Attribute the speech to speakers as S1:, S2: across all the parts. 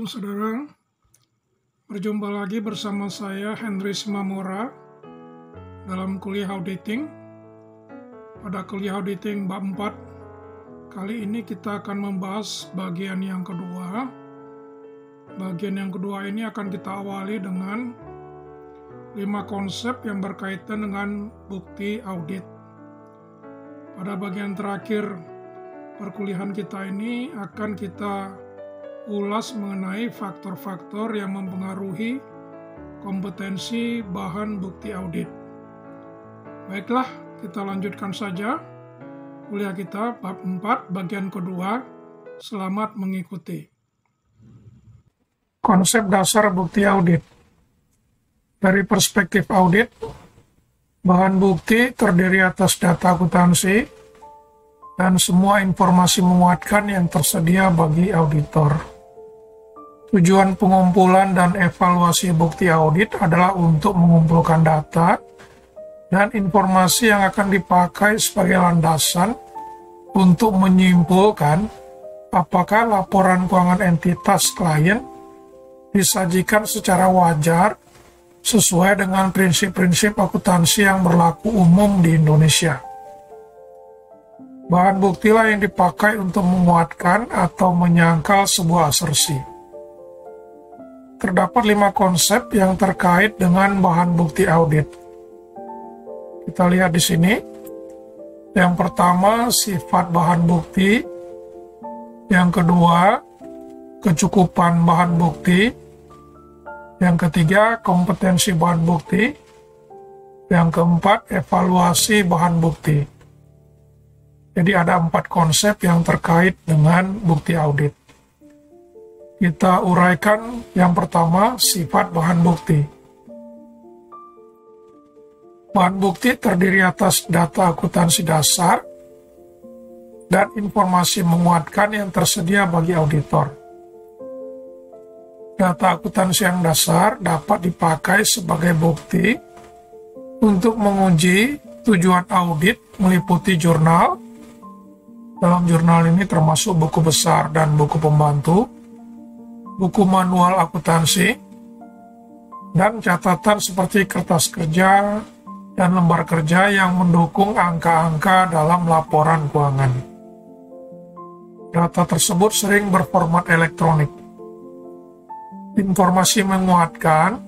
S1: saudara, berjumpa lagi bersama saya Henry Simamora dalam kuliah auditing. Pada kuliah auditing bab 4, kali ini kita akan membahas bagian yang kedua. Bagian yang kedua ini akan kita awali dengan 5 konsep yang berkaitan dengan bukti audit. Pada bagian terakhir perkuliahan kita ini akan kita ulas mengenai faktor-faktor yang mempengaruhi kompetensi bahan bukti audit. Baiklah, kita lanjutkan saja kuliah kita bab 4 bagian kedua. Selamat mengikuti. Konsep dasar bukti audit. Dari perspektif audit, bahan bukti terdiri atas data akuntansi dan semua informasi menguatkan yang tersedia bagi auditor. Tujuan pengumpulan dan evaluasi bukti audit adalah untuk mengumpulkan data dan informasi yang akan dipakai sebagai landasan untuk menyimpulkan apakah laporan keuangan entitas klien disajikan secara wajar sesuai dengan prinsip-prinsip akuntansi yang berlaku umum di Indonesia. Bahan buktilah yang dipakai untuk menguatkan atau menyangkal sebuah asersi. Terdapat 5 konsep yang terkait dengan bahan bukti audit. Kita lihat di sini. Yang pertama, sifat bahan bukti. Yang kedua, kecukupan bahan bukti. Yang ketiga, kompetensi bahan bukti. Yang keempat, evaluasi bahan bukti. Jadi ada 4 konsep yang terkait dengan bukti audit. Kita uraikan yang pertama, sifat bahan bukti. Bahan bukti terdiri atas data akuntansi dasar dan informasi menguatkan yang tersedia bagi auditor. Data akuntansi yang dasar dapat dipakai sebagai bukti untuk menguji tujuan audit meliputi jurnal. Dalam jurnal ini termasuk buku besar dan buku pembantu, buku manual akuntansi, dan catatan seperti kertas kerja dan lembar kerja yang mendukung angka-angka dalam laporan keuangan. Data tersebut sering berformat elektronik. Informasi menguatkan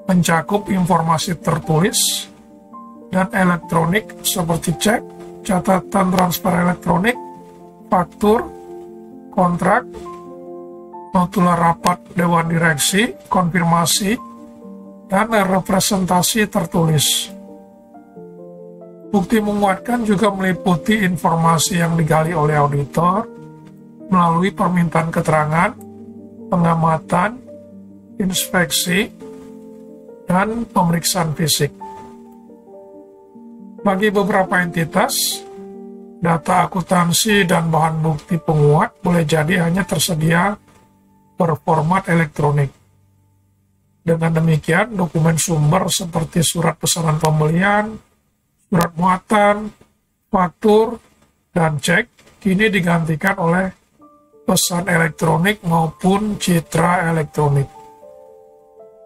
S1: mencakup informasi tertulis dan elektronik seperti cek, catatan transfer elektronik, faktur, kontrak, notula rapat dewan direksi, konfirmasi, dan representasi tertulis. Bukti menguatkan juga meliputi informasi yang digali oleh auditor melalui permintaan keterangan, pengamatan, inspeksi, dan pemeriksaan fisik. Bagi beberapa entitas, data akuntansi dan bahan bukti penguat boleh jadi hanya tersedia berformat elektronik. Dengan demikian, dokumen sumber seperti surat pesanan pembelian, surat muatan, faktur, dan cek kini digantikan oleh pesan elektronik maupun citra elektronik.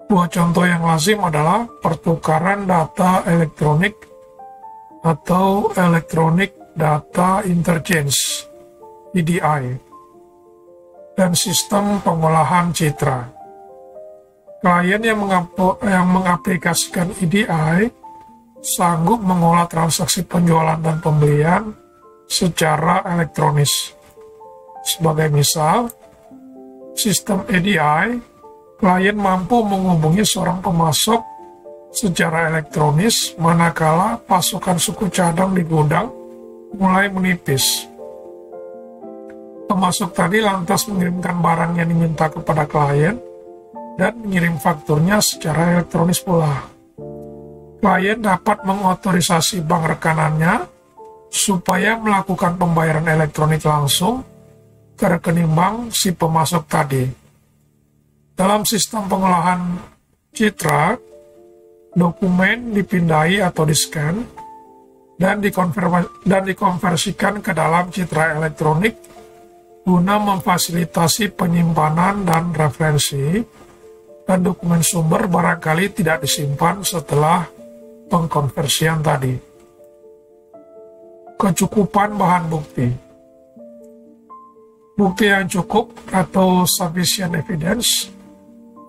S1: 2 contoh yang lazim adalah pertukaran data elektronik atau Electronic Data Interchange (EDI), dan sistem pengolahan citra. Klien yang mengaplikasikan EDI sanggup mengolah transaksi penjualan dan pembelian secara elektronis. Sebagai misal, sistem EDI, klien mampu menghubungi seorang pemasok secara elektronis manakala pasokan suku cadang di gudang mulai menipis. Pemasok tadi lantas mengirimkan barang yang diminta kepada klien dan mengirim fakturnya secara elektronis pula. Klien dapat mengotorisasi bank rekanannya supaya melakukan pembayaran elektronik langsung ke rekening bank si pemasok tadi. Dalam sistem pengolahan citra, dokumen dipindai atau di-scan dan dikonversikan ke dalam citra elektronik guna memfasilitasi penyimpanan dan referensi, dan dokumen sumber barangkali tidak disimpan setelah pengkonversian tadi. Kecukupan bahan bukti. Bukti yang cukup atau sufficient evidence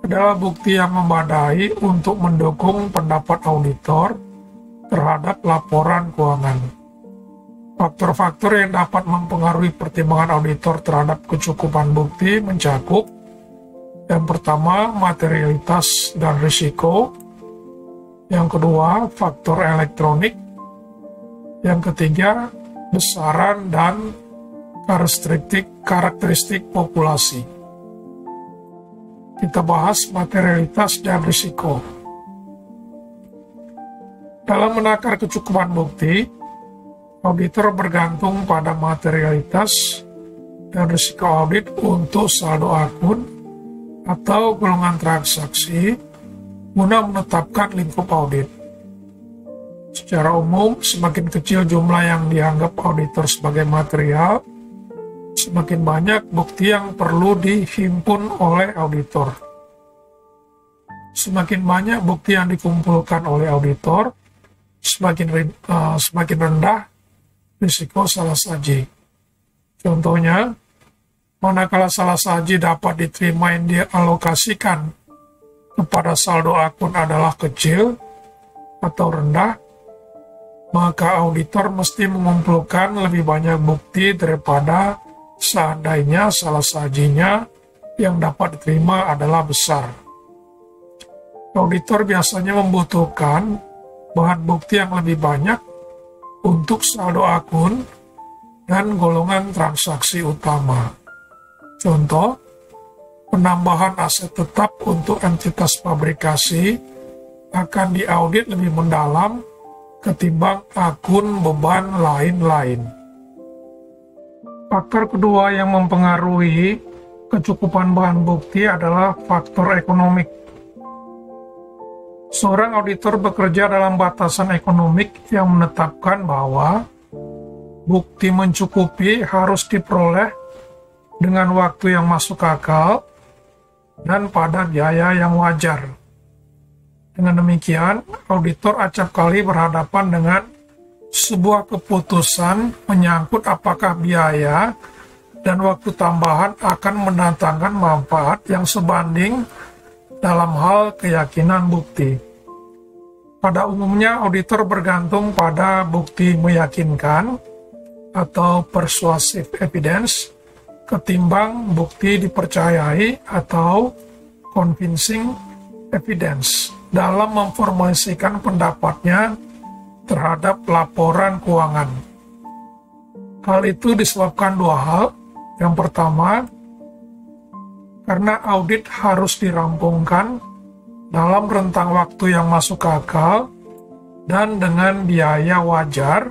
S1: adalah bukti yang memadai untuk mendukung pendapat auditor terhadap laporan keuangan. Faktor-faktor yang dapat mempengaruhi pertimbangan auditor terhadap kecukupan bukti mencakup: yang pertama, materialitas dan risiko; yang kedua, faktor elektronik; yang ketiga, besaran dan karakteristik populasi. Kita bahas materialitas dan risiko. Dalam menakar kecukupan bukti, auditor bergantung pada materialitas dan risiko audit untuk saldo akun atau golongan transaksi guna menetapkan lingkup audit. Secara umum, semakin kecil jumlah yang dianggap auditor sebagai material, semakin banyak bukti yang perlu dihimpun oleh auditor. Semakin banyak bukti yang dikumpulkan oleh auditor, semakin rendah risiko salah saji. Contohnya, manakala salah saji dapat diterima yang dialokasikan kepada saldo akun adalah kecil atau rendah, maka auditor mesti mengumpulkan lebih banyak bukti daripada seandainya salah sajinya yang dapat diterima adalah besar. Auditor biasanya membutuhkan bahan bukti yang lebih banyak untuk saldo akun dan golongan transaksi utama. Contoh, penambahan aset tetap untuk entitas pabrikasi akan diaudit lebih mendalam ketimbang akun beban lain-lain. Faktor kedua yang mempengaruhi kecukupan bahan bukti adalah faktor ekonomik. Seorang auditor bekerja dalam batasan ekonomik yang menetapkan bahwa bukti mencukupi harus diperoleh dengan waktu yang masuk akal dan pada biaya yang wajar. Dengan demikian, auditor acap kali berhadapan dengan sebuah keputusan menyangkut apakah biaya dan waktu tambahan akan mendatangkan manfaat yang sebanding dalam hal keyakinan bukti. Pada umumnya, auditor bergantung pada bukti meyakinkan atau persuasive evidence ketimbang bukti dipercayai atau convincing evidence dalam memformulasikan pendapatnya terhadap laporan keuangan. Hal itu disebabkan dua hal. Yang pertama, karena audit harus dirampungkan dalam rentang waktu yang masuk akal dan dengan biaya wajar,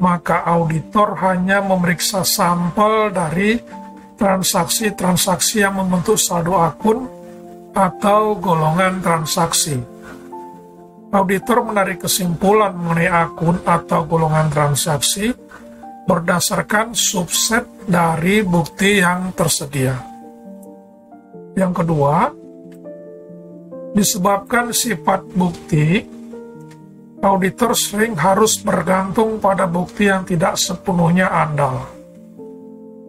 S1: maka auditor hanya memeriksa sampel dari transaksi-transaksi yang membentuk saldo akun atau golongan transaksi. Auditor menarik kesimpulan mengenai akun atau golongan transaksi berdasarkan subset dari bukti yang tersedia. Yang kedua, disebabkan sifat bukti, auditor sering harus bergantung pada bukti yang tidak sepenuhnya andal.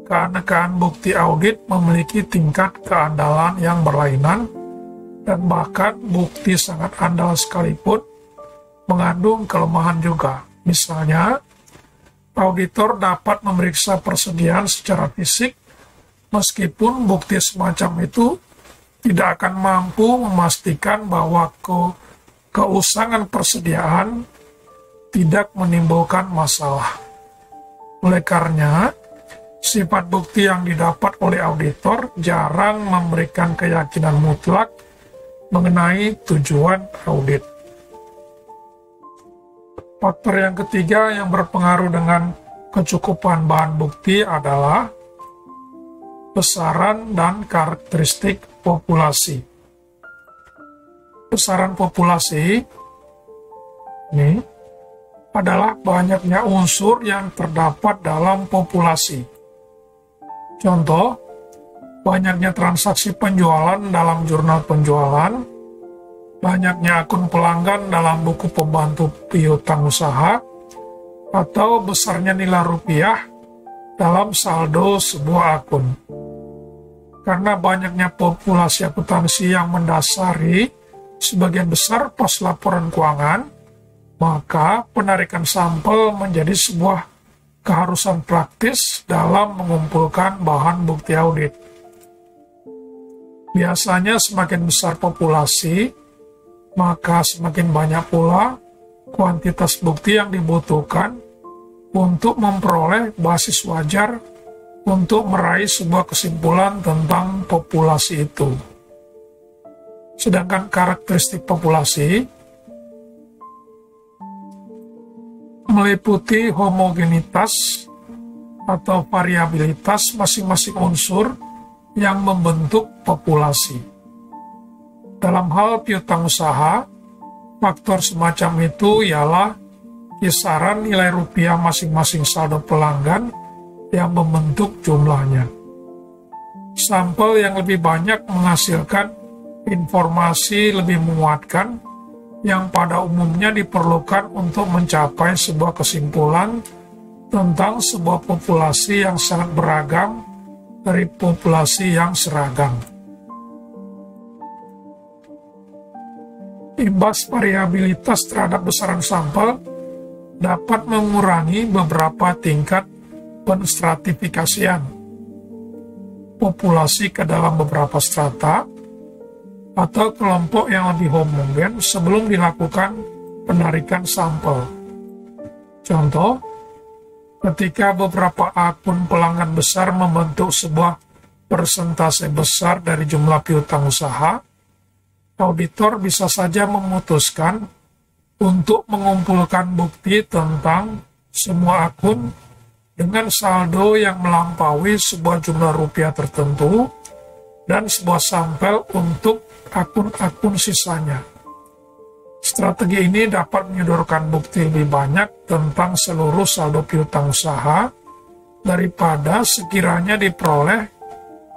S1: Keanekaan bukti audit memiliki tingkat keandalan yang berlainan, dan bahkan bukti sangat andal sekalipun mengandung kelemahan juga. Misalnya, auditor dapat memeriksa persediaan secara fisik, meskipun bukti semacam itu tidak akan mampu memastikan bahwa keusangan persediaan tidak menimbulkan masalah. Oleh karenanya, sifat bukti yang didapat oleh auditor jarang memberikan keyakinan mutlak mengenai tujuan audit. Faktor yang ketiga yang berpengaruh dengan kecukupan bahan bukti adalah besaran dan karakteristik populasi. Besaran populasi ini adalah banyaknya unsur yang terdapat dalam populasi. Contoh, banyaknya transaksi penjualan dalam jurnal penjualan, banyaknya akun pelanggan dalam buku pembantu piutang usaha, atau besarnya nilai rupiah dalam saldo sebuah akun. Karena banyaknya populasi akuntansi yang mendasari sebagian besar pos laporan keuangan, maka penarikan sampel menjadi sebuah keharusan praktis dalam mengumpulkan bahan bukti audit. Biasanya semakin besar populasi, maka semakin banyak pula kuantitas bukti yang dibutuhkan untuk memperoleh basis wajar untuk meraih sebuah kesimpulan tentang populasi itu. Sedangkan karakteristik populasi meliputi homogenitas atau variabilitas masing-masing unsur yang membentuk populasi. Dalam hal piutang usaha, faktor semacam itu ialah kisaran nilai rupiah masing-masing saldo pelanggan yang membentuk jumlahnya. Sampel yang lebih banyak menghasilkan informasi lebih menguatkan yang pada umumnya diperlukan untuk mencapai sebuah kesimpulan tentang sebuah populasi yang sangat beragam dari populasi yang seragam. Imbas variabilitas terhadap besaran sampel dapat mengurangi beberapa tingkat penstratifikasian populasi ke dalam beberapa strata atau kelompok yang lebih homogen sebelum dilakukan penarikan sampel. Contoh, ketika beberapa akun pelanggan besar membentuk sebuah persentase besar dari jumlah piutang usaha, auditor bisa saja memutuskan untuk mengumpulkan bukti tentang semua akun dengan saldo yang melampaui sebuah jumlah rupiah tertentu dan sebuah sampel untuk akun-akun sisanya. Strategi ini dapat menyodorkan bukti lebih banyak tentang seluruh saldo piutang usaha daripada sekiranya diperoleh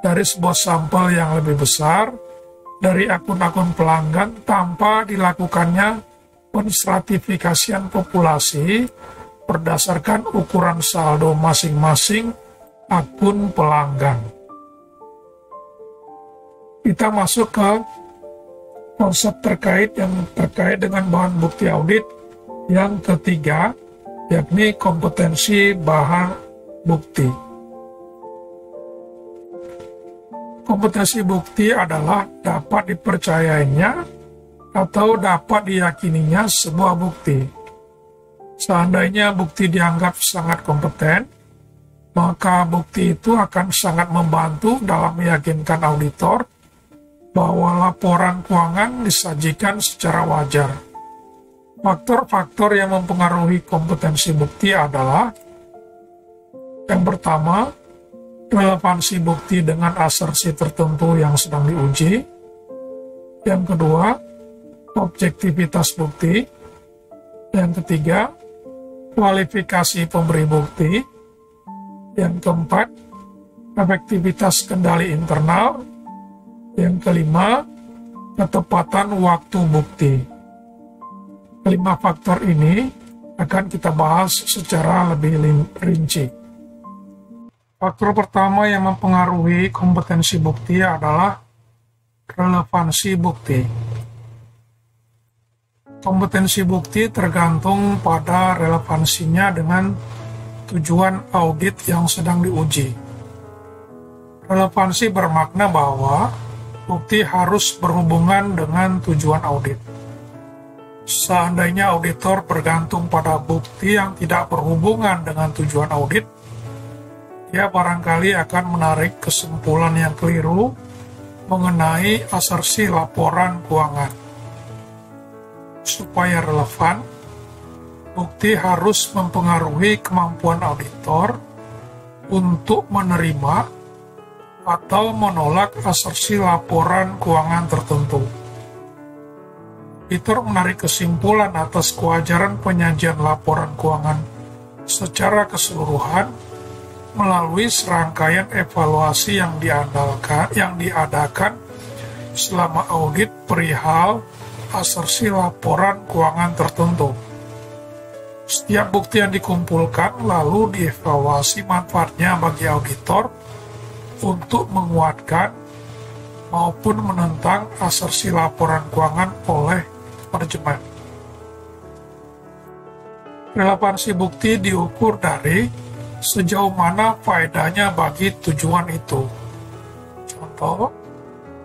S1: dari sebuah sampel yang lebih besar dari akun-akun pelanggan tanpa dilakukannya penstratifikasian populasi berdasarkan ukuran saldo masing-masing akun pelanggan. Kita masuk ke konsep terkait dengan bahan bukti audit yang ketiga, yakni kompetensi bahan bukti. Kompetensi bukti adalah dapat dipercayainya atau dapat diyakininya sebuah bukti. Seandainya bukti dianggap sangat kompeten, maka bukti itu akan sangat membantu dalam meyakinkan auditor bahwa laporan keuangan disajikan secara wajar. Faktor-faktor yang mempengaruhi kompetensi bukti adalah: yang pertama, relevansi bukti dengan asersi tertentu yang sedang diuji. Yang kedua, objektivitas bukti. Yang ketiga, kualifikasi pemberi bukti. Yang keempat, efektivitas kendali internal. Yang kelima, ketepatan waktu bukti. Kelima faktor ini akan kita bahas secara lebih rinci. Faktor pertama yang mempengaruhi kompetensi bukti adalah relevansi bukti. Kompetensi bukti tergantung pada relevansinya dengan tujuan audit yang sedang diuji. Relevansi bermakna bahwa bukti harus berhubungan dengan tujuan audit. Seandainya auditor bergantung pada bukti yang tidak berhubungan dengan tujuan audit, dia barangkali akan menarik kesimpulan yang keliru mengenai asersi laporan keuangan. Supaya relevan, bukti harus mempengaruhi kemampuan auditor untuk menerima atau menolak asersi laporan keuangan tertentu. Auditor menarik kesimpulan atas kewajaran penyajian laporan keuangan secara keseluruhan melalui serangkaian evaluasi yang diadakan selama audit perihal asersi laporan keuangan tertentu. Setiap bukti yang dikumpulkan lalu dievaluasi manfaatnya bagi auditor untuk menguatkan maupun menentang asersi laporan keuangan oleh manajemen. Relevansi bukti diukur dari sejauh mana faedahnya bagi tujuan itu. Contoh,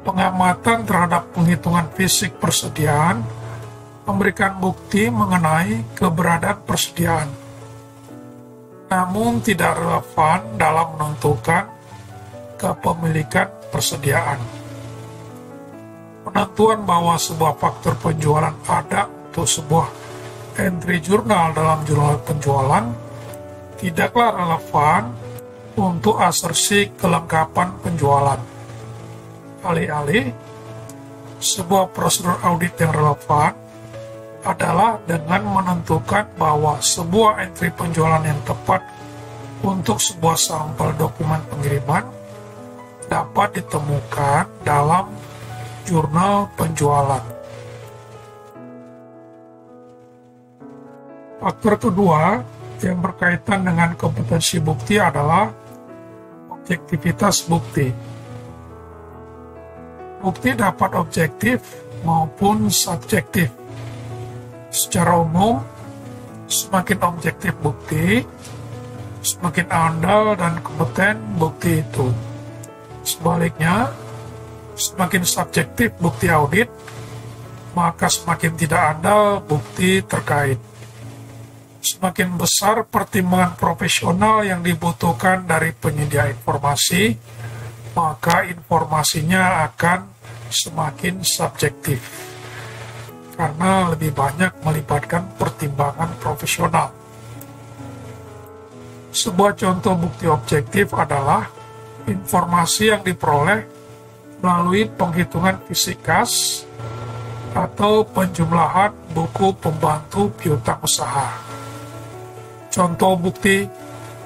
S1: pengamatan terhadap penghitungan fisik persediaan memberikan bukti mengenai keberadaan persediaan, namun tidak relevan dalam menentukan kepemilikan persediaan. Penentuan bahwa sebuah faktor penjualan ada untuk sebuah entry jurnal dalam jurnal penjualan tidaklah relevan untuk asersi kelengkapan penjualan. Alih-alih, sebuah prosedur audit yang relevan adalah dengan menentukan bahwa sebuah entry penjualan yang tepat untuk sebuah sampel dokumen pengiriman dapat ditemukan dalam jurnal penjualan. Faktor kedua yang berkaitan dengan kompetensi bukti adalah objektivitas bukti. Bukti dapat objektif maupun subjektif. Secara umum, semakin objektif bukti, semakin andal dan kompeten bukti itu. Sebaliknya, semakin subjektif bukti audit, maka semakin tidak andal bukti terkait. Semakin besar pertimbangan profesional yang dibutuhkan dari penyedia informasi, maka informasinya akan semakin subjektif, karena lebih banyak melibatkan pertimbangan profesional. Sebuah contoh bukti objektif adalah informasi yang diperoleh melalui penghitungan fisik kas atau penjumlahan buku pembantu piutang usaha. Contoh bukti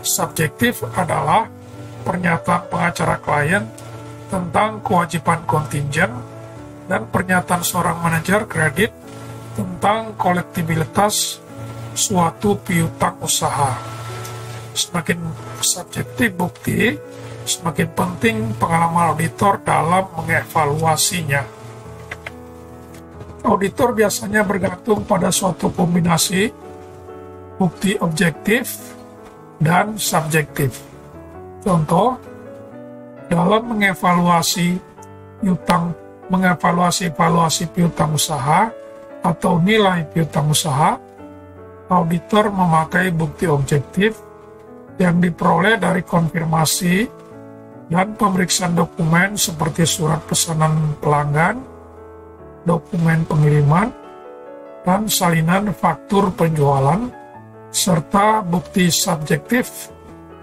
S1: subjektif adalah pernyataan pengacara klien tentang kewajiban kontingen dan pernyataan seorang manajer kredit tentang kolektibilitas suatu piutang usaha. Semakin subjektif bukti, semakin penting pengalaman auditor dalam mengevaluasinya. Auditor biasanya bergantung pada suatu kombinasi bukti objektif dan subjektif. Contoh, dalam mengevaluasi piutang usaha atau nilai piutang usaha, auditor memakai bukti objektif yang diperoleh dari konfirmasi dan pemeriksaan dokumen seperti surat pesanan pelanggan, dokumen pengiriman, dan salinan faktur penjualan, serta bukti subjektif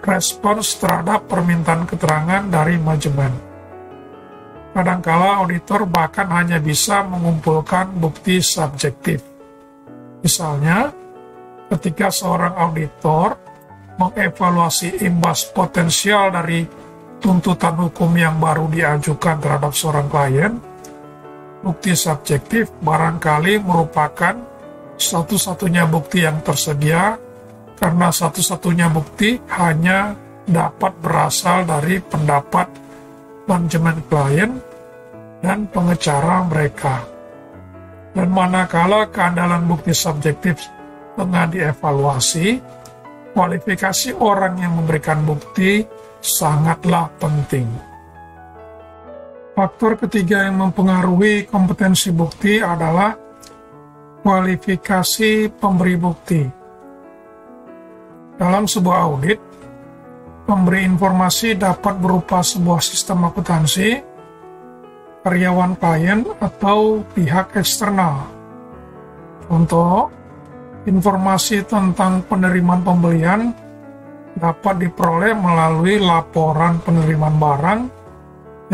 S1: respons terhadap permintaan keterangan dari manajemen. Kadangkala auditor bahkan hanya bisa mengumpulkan bukti subjektif. Misalnya, ketika seorang auditor mengevaluasi imbas potensial dari tuntutan hukum yang baru diajukan terhadap seorang klien, bukti subjektif barangkali merupakan satu-satunya bukti yang tersedia, karena satu-satunya bukti hanya dapat berasal dari pendapat manajemen klien dan pengacara mereka. Dan manakala keandalan bukti subjektif tengah dievaluasi, kualifikasi orang yang memberikan bukti sangatlah penting. Faktor ketiga yang mempengaruhi kompetensi bukti adalah kualifikasi pemberi bukti. Dalam sebuah audit, pemberi informasi dapat berupa sebuah sistem akuntansi, karyawan klien, atau pihak eksternal. Contoh, informasi tentang penerimaan pembelian dapat diperoleh melalui laporan penerimaan barang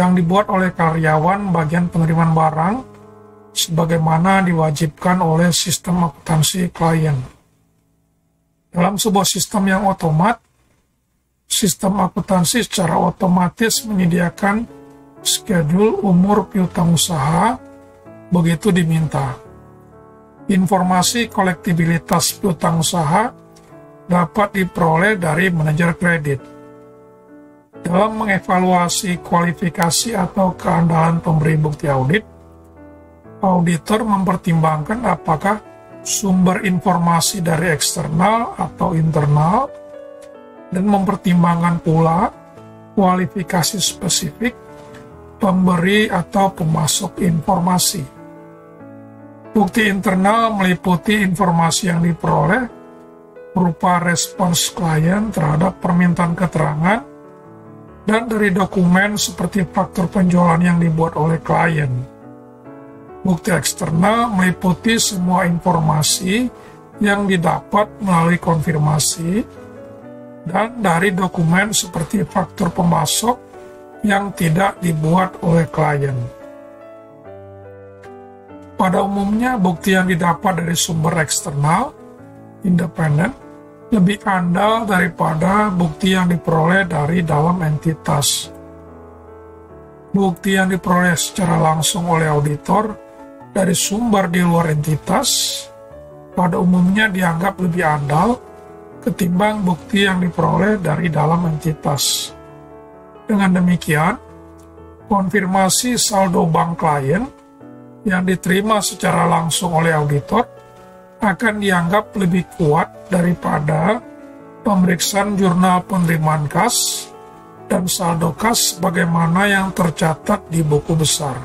S1: yang dibuat oleh karyawan bagian penerimaan barang sebagaimana diwajibkan oleh sistem akuntansi klien. Dalam sebuah sistem yang otomat, sistem akuntansi secara otomatis menyediakan schedule umur piutang usaha begitu diminta. Informasi kolektibilitas piutang usaha dapat diperoleh dari manajer kredit. Dalam mengevaluasi kualifikasi atau keandalan pemberi bukti audit, auditor mempertimbangkan apakah sumber informasi dari eksternal atau internal, dan mempertimbangkan pula kualifikasi spesifik pemberi atau pemasok informasi. Bukti internal meliputi informasi yang diperoleh berupa respons klien terhadap permintaan keterangan dan dari dokumen seperti faktur penjualan yang dibuat oleh klien. Bukti eksternal meliputi semua informasi yang didapat melalui konfirmasi dan dari dokumen seperti faktur pemasok yang tidak dibuat oleh klien. Pada umumnya, bukti yang didapat dari sumber eksternal, independen, lebih andal daripada bukti yang diperoleh dari dalam entitas. Bukti yang diperoleh secara langsung oleh auditor dari sumber di luar entitas, pada umumnya dianggap lebih andal ketimbang bukti yang diperoleh dari dalam entitas. Dengan demikian, konfirmasi saldo bank klien yang diterima secara langsung oleh auditor akan dianggap lebih kuat daripada pemeriksaan jurnal penerimaan kas dan saldo kas sebagaimana yang tercatat di buku besar.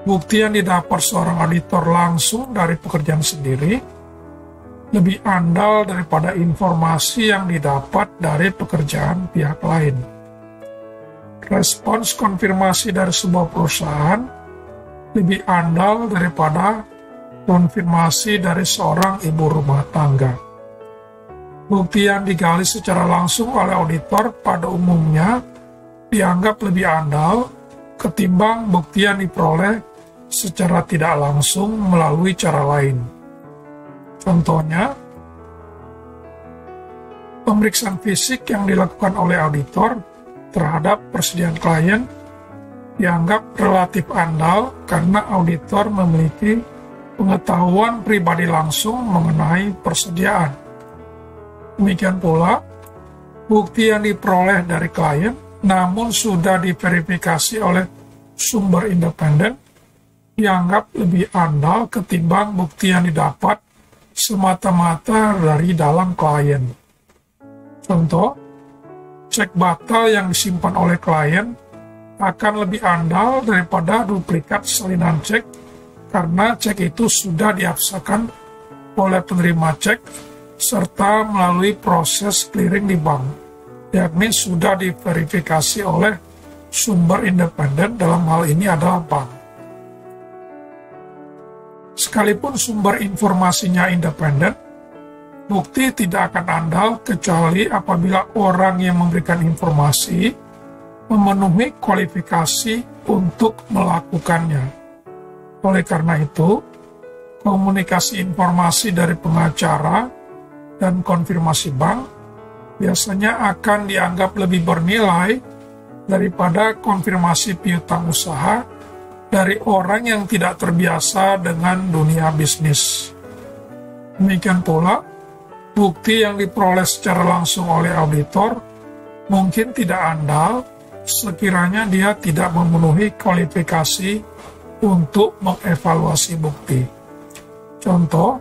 S1: Bukti yang didapat seorang auditor langsung dari pekerjaan sendiri lebih andal daripada informasi yang didapat dari pekerjaan pihak lain. Respons konfirmasi dari sebuah perusahaan lebih andal daripada konfirmasi dari seorang ibu rumah tangga. Bukti yang digali secara langsung oleh auditor pada umumnya dianggap lebih andal ketimbang bukti yang diperoleh secara tidak langsung melalui cara lain. Contohnya, pemeriksaan fisik yang dilakukan oleh auditor terhadap persediaan klien dianggap relatif andal karena auditor memiliki pengetahuan pribadi langsung mengenai persediaan. Demikian pula, bukti yang diperoleh dari klien namun sudah diverifikasi oleh sumber independen dianggap lebih andal ketimbang bukti yang didapat semata-mata dari dalam klien. Contoh, cek batal yang disimpan oleh klien akan lebih andal daripada duplikat salinan cek karena cek itu sudah diabsakan oleh penerima cek serta melalui proses clearing di bank, yakni sudah diverifikasi oleh sumber independen, dalam hal ini adalah bank. Sekalipun sumber informasinya independen, bukti tidak akan andal kecuali apabila orang yang memberikan informasi memenuhi kualifikasi untuk melakukannya. Oleh karena itu, komunikasi informasi dari pengacara dan konfirmasi bank biasanya akan dianggap lebih bernilai daripada konfirmasi piutang usaha dari orang yang tidak terbiasa dengan dunia bisnis. Demikian pula, bukti yang diperoleh secara langsung oleh auditor mungkin tidak andal sekiranya dia tidak memenuhi kualifikasi untuk mengevaluasi bukti. Contoh,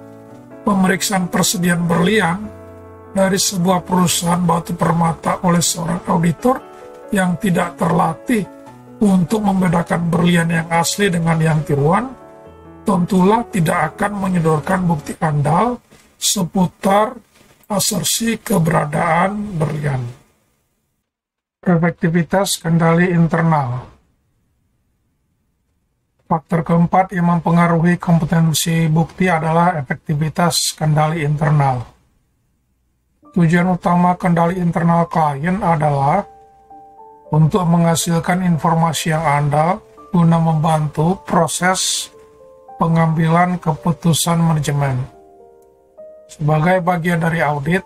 S1: pemeriksaan persediaan berlian dari sebuah perusahaan batu permata oleh seorang auditor yang tidak terlatih untuk membedakan berlian yang asli dengan yang tiruan, tentulah tidak akan menyodorkan bukti andal seputar asersi keberadaan berlian. Efektivitas kendali internal. Faktor keempat yang mempengaruhi kompetensi bukti adalah efektivitas kendali internal. Tujuan utama kendali internal klien adalah untuk menghasilkan informasi yang andal guna membantu proses pengambilan keputusan manajemen. Sebagai bagian dari audit,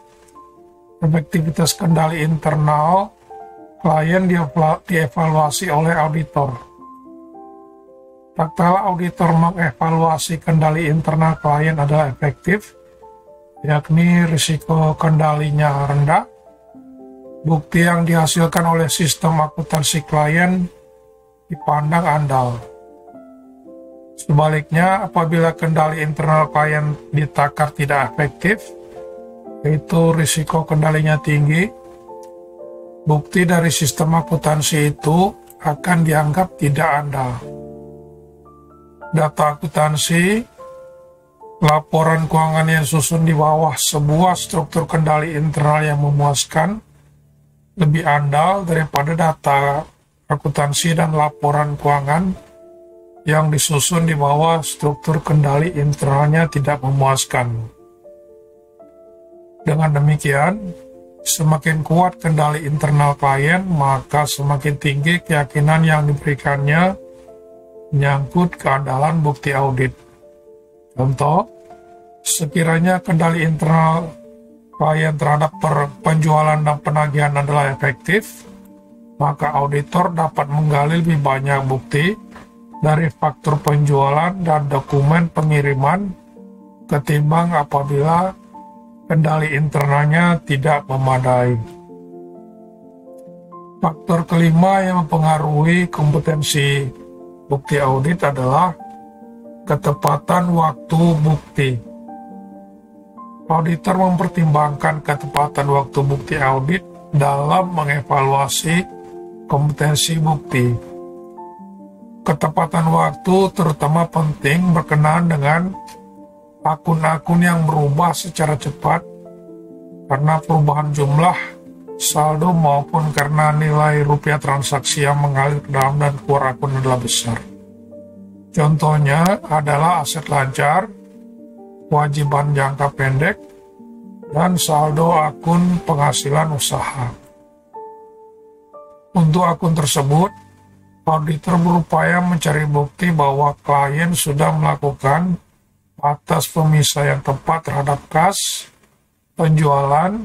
S1: Efektivitas kendali internal klien dievaluasi oleh auditor. Tatkala auditor mengevaluasi kendali internal klien adalah efektif, yakni risiko kendalinya rendah, bukti yang dihasilkan oleh sistem akuntansi klien dipandang andal. Sebaliknya, apabila kendali internal klien ditakar tidak efektif, yaitu risiko kendalinya tinggi, bukti dari sistem akuntansi itu akan dianggap tidak andal. Data akuntansi, laporan keuangan yang susun di bawah sebuah struktur kendali internal yang memuaskan lebih andal daripada data akuntansi dan laporan keuangan yang disusun di bawah struktur kendali internalnya tidak memuaskan. Dengan demikian, semakin kuat kendali internal klien, maka semakin tinggi keyakinan yang diberikannya menyangkut keandalan bukti audit. Contoh, sekiranya kendali internal klien terhadap penjualan dan penagihan adalah efektif, maka auditor dapat menggali lebih banyak bukti dari faktur penjualan dan dokumen pengiriman ketimbang apabila kendali internalnya tidak memadai. Faktor kelima yang mempengaruhi kompetensi bukti audit adalah ketepatan waktu bukti. Auditor mempertimbangkan ketepatan waktu bukti audit dalam mengevaluasi kompetensi bukti. Ketepatan waktu terutama penting berkenaan dengan akun-akun yang berubah secara cepat karena perubahan jumlah saldo maupun karena nilai rupiah transaksi yang mengalir ke dalam dan keluar akun adalah besar. Contohnya adalah aset lancar, kewajiban jangka pendek, dan saldo akun penghasilan usaha. Untuk akun tersebut, auditor berupaya mencari bukti bahwa klien sudah melakukan atas pemisah yang tepat terhadap kas, penjualan,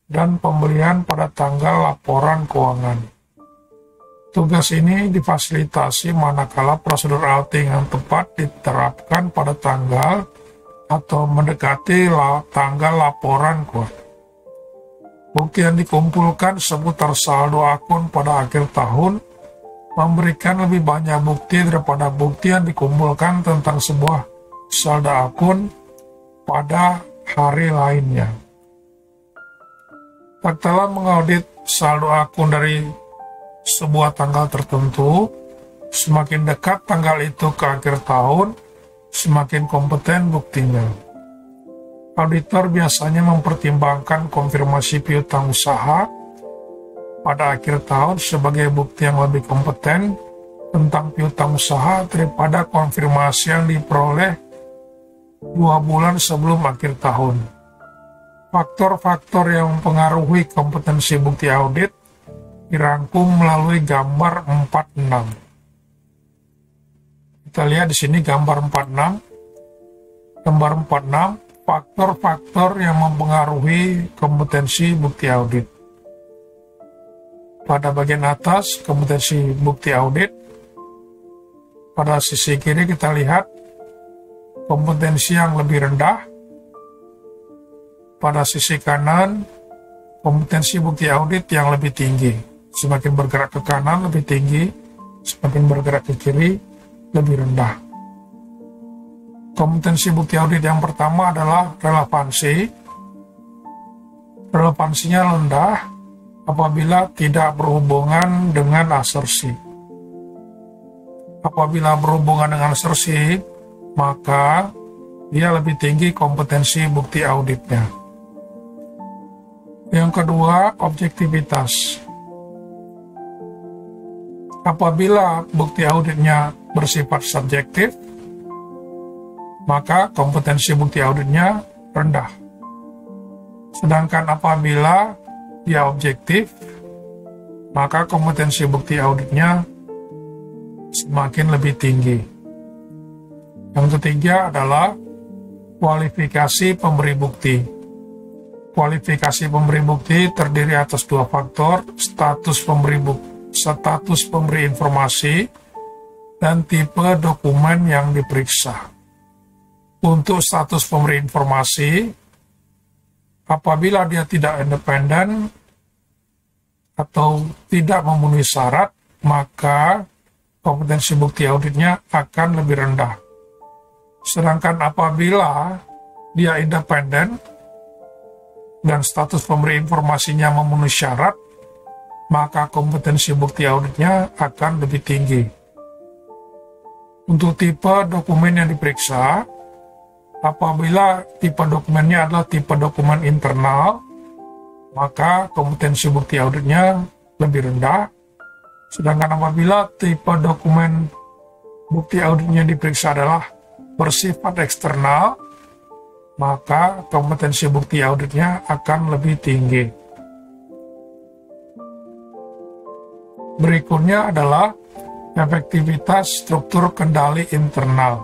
S1: dan pembelian pada tanggal laporan keuangan. Tugas ini difasilitasi manakala prosedur auditing yang tepat diterapkan pada tanggal atau mendekati tanggal laporan keuangan. Bukti yang dikumpulkan seputar saldo akun pada akhir tahun memberikan lebih banyak bukti daripada bukti yang dikumpulkan tentang sebuah saldo akun pada hari lainnya. Tatkala mengaudit saldo akun dari sebuah tanggal tertentu, semakin dekat tanggal itu ke akhir tahun, semakin kompeten buktinya. Auditor biasanya mempertimbangkan konfirmasi piutang usaha pada akhir tahun sebagai bukti yang lebih kompeten tentang piutang usaha daripada konfirmasi yang diperoleh 2 bulan sebelum akhir tahun. Faktor-faktor yang mempengaruhi kompetensi bukti audit dirangkum melalui gambar 46. Kita lihat di sini gambar 46. Gambar 46, faktor-faktor yang mempengaruhi kompetensi bukti audit. Pada bagian atas, kompetensi bukti audit. Pada sisi kiri kita lihat kompetensi yang lebih rendah. Pada sisi kanan, kompetensi bukti audit yang lebih tinggi. Semakin bergerak ke kanan lebih tinggi, semakin bergerak ke kiri lebih rendah. Kompetensi bukti audit yang pertama adalah relevansi. Relevansinya rendah apabila tidak berhubungan dengan asersi. Apabila berhubungan dengan asersi, maka dia lebih tinggi kompetensi bukti auditnya. Yang kedua, objektivitas. Apabila bukti auditnya bersifat subjektif, maka kompetensi bukti auditnya rendah. Sedangkan apabila dia objektif, maka kompetensi bukti auditnya semakin lebih tinggi. Yang ketiga adalah kualifikasi pemberi bukti. Kualifikasi pemberi bukti terdiri atas dua faktor, status pemberi informasi, dan tipe dokumen yang diperiksa. Untuk status pemberi informasi, apabila dia tidak independen atau tidak memenuhi syarat, maka kompetensi bukti auditnya akan lebih rendah. Sedangkan apabila dia independen dan status pemberi informasinya memenuhi syarat, maka kompetensi bukti auditnya akan lebih tinggi. Untuk tipe dokumen yang diperiksa, apabila tipe dokumennya adalah tipe dokumen internal, maka kompetensi bukti auditnya lebih rendah. Sedangkan apabila tipe dokumen bukti auditnya diperiksa adalah bersifat eksternal, maka kompetensi bukti auditnya akan lebih tinggi. Berikutnya adalah efektivitas struktur kendali internal.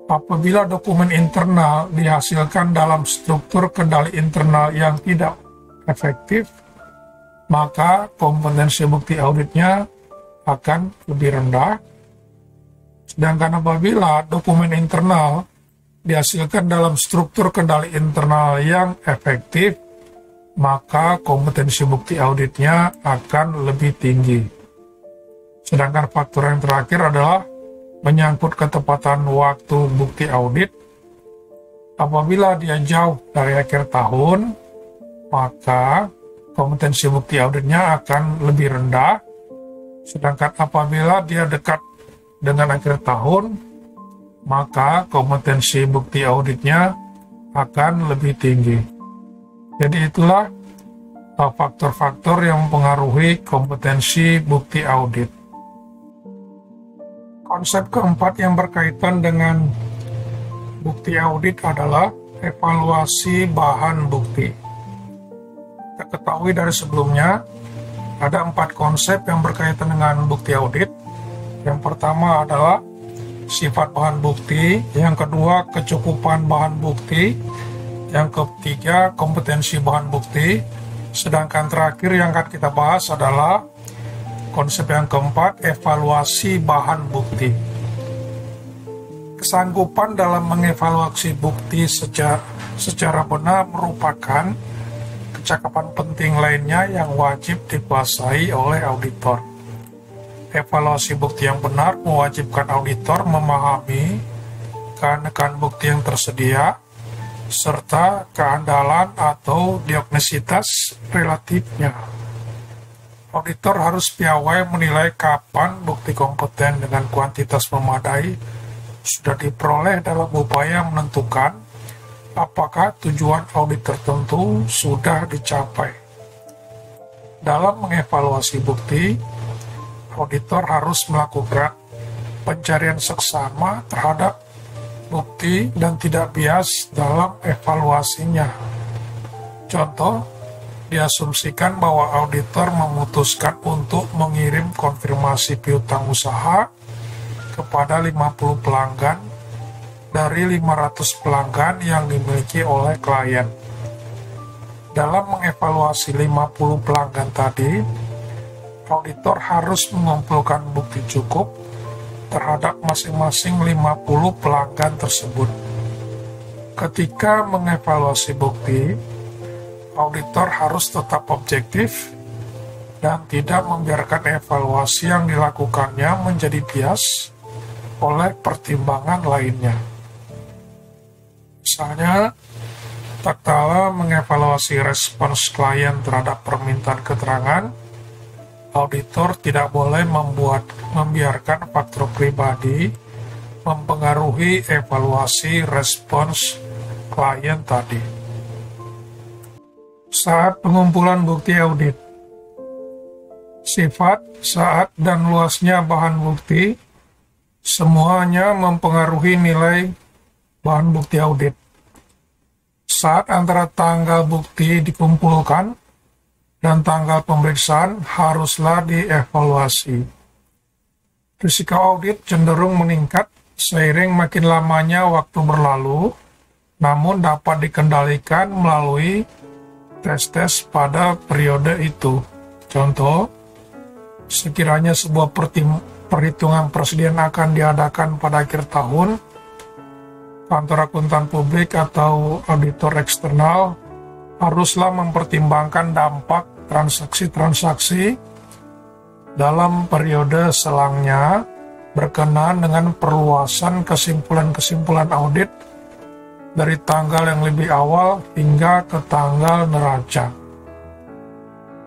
S1: Apabila dokumen internal dihasilkan dalam struktur kendali internal yang tidak efektif, maka kompetensi bukti auditnya akan lebih rendah. Sedangkan apabila dokumen internal dihasilkan dalam struktur kendali internal yang efektif, maka kompetensi bukti auditnya akan lebih tinggi. Sedangkan faktor yang terakhir adalah menyangkut ketepatan waktu bukti audit. Apabila dia jauh dari akhir tahun, maka kompetensi bukti auditnya akan lebih rendah. Sedangkan apabila dia dekat dengan akhir tahun, maka kompetensi bukti auditnya akan lebih tinggi. Jadi itulah faktor-faktor yang mempengaruhi kompetensi bukti audit. Konsep keempat yang berkaitan dengan bukti audit adalah evaluasi bahan bukti. Kita ketahui dari sebelumnya, ada 4 konsep yang berkaitan dengan bukti audit. Yang pertama adalah sifat bahan bukti, yang kedua kecukupan bahan bukti, yang ketiga kompetensi bahan bukti, sedangkan terakhir yang akan kita bahas adalah konsep yang keempat, evaluasi bahan bukti. Kesanggupan dalam mengevaluasi bukti secara benar merupakan kecakapan penting lainnya yang wajib dikuasai oleh auditor. Evaluasi bukti yang benar mewajibkan auditor memahami keanekaan bukti yang tersedia, serta keandalan atau diagnositas relatifnya. Auditor harus piawai menilai kapan bukti kompeten dengan kuantitas memadai sudah diperoleh dalam upaya menentukan apakah tujuan audit tertentu sudah dicapai. Dalam mengevaluasi bukti, auditor harus melakukan pencarian seksama terhadap bukti dan tidak bias dalam evaluasinya. Contoh, diasumsikan bahwa auditor memutuskan untuk mengirim konfirmasi piutang usaha kepada 50 pelanggan dari 500 pelanggan yang dimiliki oleh klien. Dalam mengevaluasi 50 pelanggan tadi, auditor harus mengumpulkan bukti cukup terhadap masing-masing 50 pelanggan tersebut. Ketika mengevaluasi bukti, auditor harus tetap objektif dan tidak membiarkan evaluasi yang dilakukannya menjadi bias oleh pertimbangan lainnya. Misalnya, tatkala mengevaluasi respons klien terhadap permintaan keterangan, auditor tidak boleh membiarkan faktor pribadi mempengaruhi evaluasi respons klien tadi. Saat pengumpulan bukti audit, sifat, saat, dan luasnya bahan bukti semuanya mempengaruhi nilai bahan bukti audit. Saat antara tanggal bukti dikumpulkan dan tanggal pemeriksaan haruslah dievaluasi. Risiko audit cenderung meningkat seiring makin lamanya waktu berlalu namun dapat dikendalikan melalui tes-tes pada periode itu. Contoh, sekiranya sebuah perhitungan presiden akan diadakan pada akhir tahun, kantor akuntan publik atau auditor eksternal haruslah mempertimbangkan dampak transaksi-transaksi dalam periode selangnya berkenaan dengan perluasan kesimpulan-kesimpulan audit dari tanggal yang lebih awal hingga ke tanggal neraca.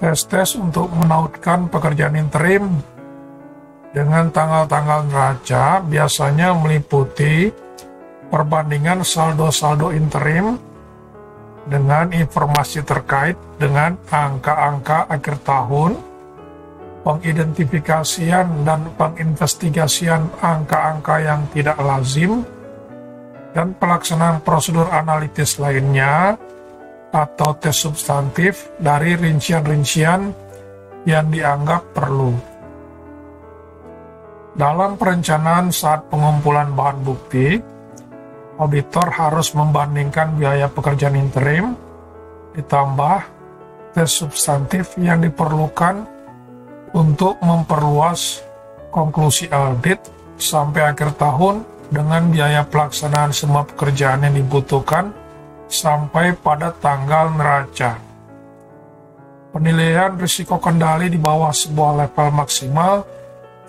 S1: Tes-tes untuk menautkan pekerjaan interim dengan tanggal-tanggal neraca biasanya meliputi perbandingan saldo-saldo interim dengan informasi terkait dengan angka-angka akhir tahun, pengidentifikasian dan penginvestigasian angka-angka yang tidak lazim, dan pelaksanaan prosedur analitis lainnya atau tes substantif dari rincian-rincian yang dianggap perlu. Dalam perencanaan saat pengumpulan bahan bukti, auditor harus membandingkan biaya pekerjaan interim ditambah tes substantif yang diperlukan untuk memperluas konklusi audit sampai akhir tahun dengan biaya pelaksanaan semua pekerjaan yang dibutuhkan sampai pada tanggal neraca. Penilaian risiko kendali di bawah sebuah level maksimal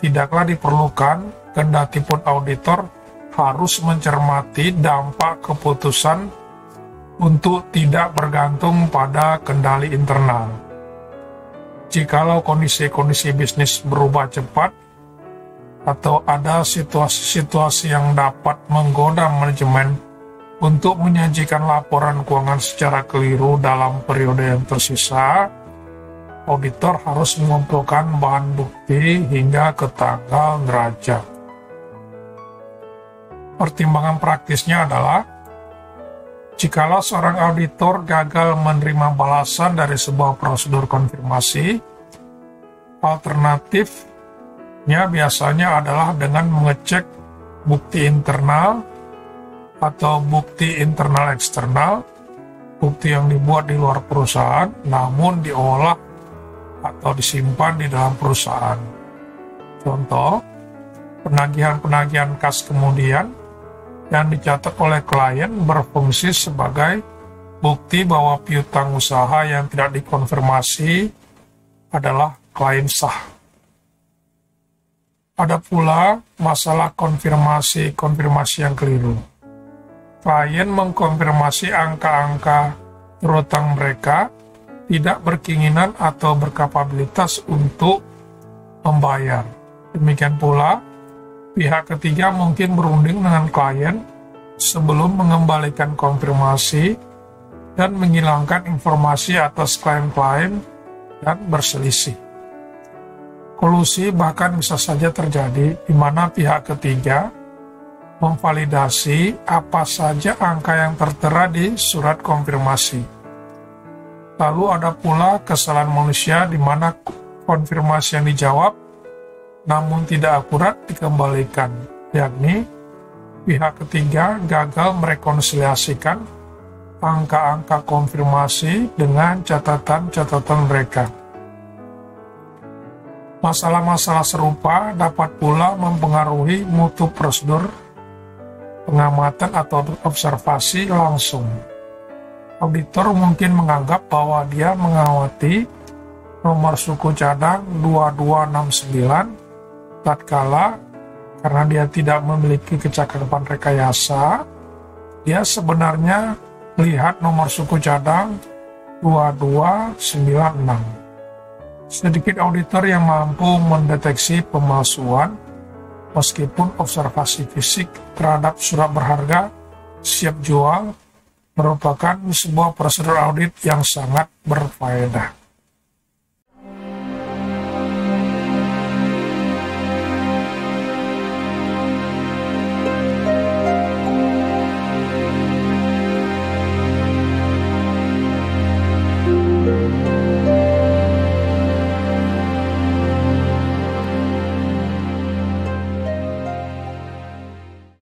S1: tidaklah diperlukan, kendatipun auditor harus mencermati dampak keputusan untuk tidak bergantung pada kendali internal. Jikalau kondisi-kondisi bisnis berubah cepat, atau ada situasi-situasi yang dapat menggoda manajemen untuk menyajikan laporan keuangan secara keliru dalam periode yang tersisa, auditor harus mengumpulkan bahan bukti hingga ke tanggal neraca. Pertimbangan praktisnya adalah, jikalau seorang auditor gagal menerima balasan dari sebuah prosedur konfirmasi, alternatifnya biasanya adalah dengan mengecek bukti internal atau bukti internal eksternal, bukti yang dibuat di luar perusahaan namun diolah atau disimpan di dalam perusahaan. Contoh, penagihan-penagihan kas kemudian yang dicatat oleh klien berfungsi sebagai bukti bahwa piutang usaha yang tidak dikonfirmasi adalah klaim sah. Ada pula masalah konfirmasi yang keliru. Klien mengkonfirmasi angka-angka berutang mereka tidak berkeinginan atau berkapabilitas untuk membayar. Demikian pula, pihak ketiga mungkin berunding dengan klien sebelum mengembalikan konfirmasi dan menghilangkan informasi atas klaim-klaim dan berselisih. Kolusi bahkan bisa saja terjadi di mana pihak ketiga memvalidasi apa saja angka yang tertera di surat konfirmasi. Lalu ada pula kesalahan manusia di mana konfirmasi yang dijawab namun tidak akurat dikembalikan, yakni pihak ketiga gagal merekonsiliasikan angka-angka konfirmasi dengan catatan-catatan mereka. Masalah-masalah serupa dapat pula mempengaruhi mutu prosedur pengamatan atau observasi langsung. Auditor mungkin menganggap bahwa dia mengawati nomor suku cadang 2269 tatkala karena dia tidak memiliki kecakapan rekayasa, dia sebenarnya melihat nomor suku cadang 2296. Sedikit auditor yang mampu mendeteksi pemalsuan, meskipun observasi fisik terhadap surat berharga siap jual merupakan sebuah prosedur audit yang sangat berfaedah.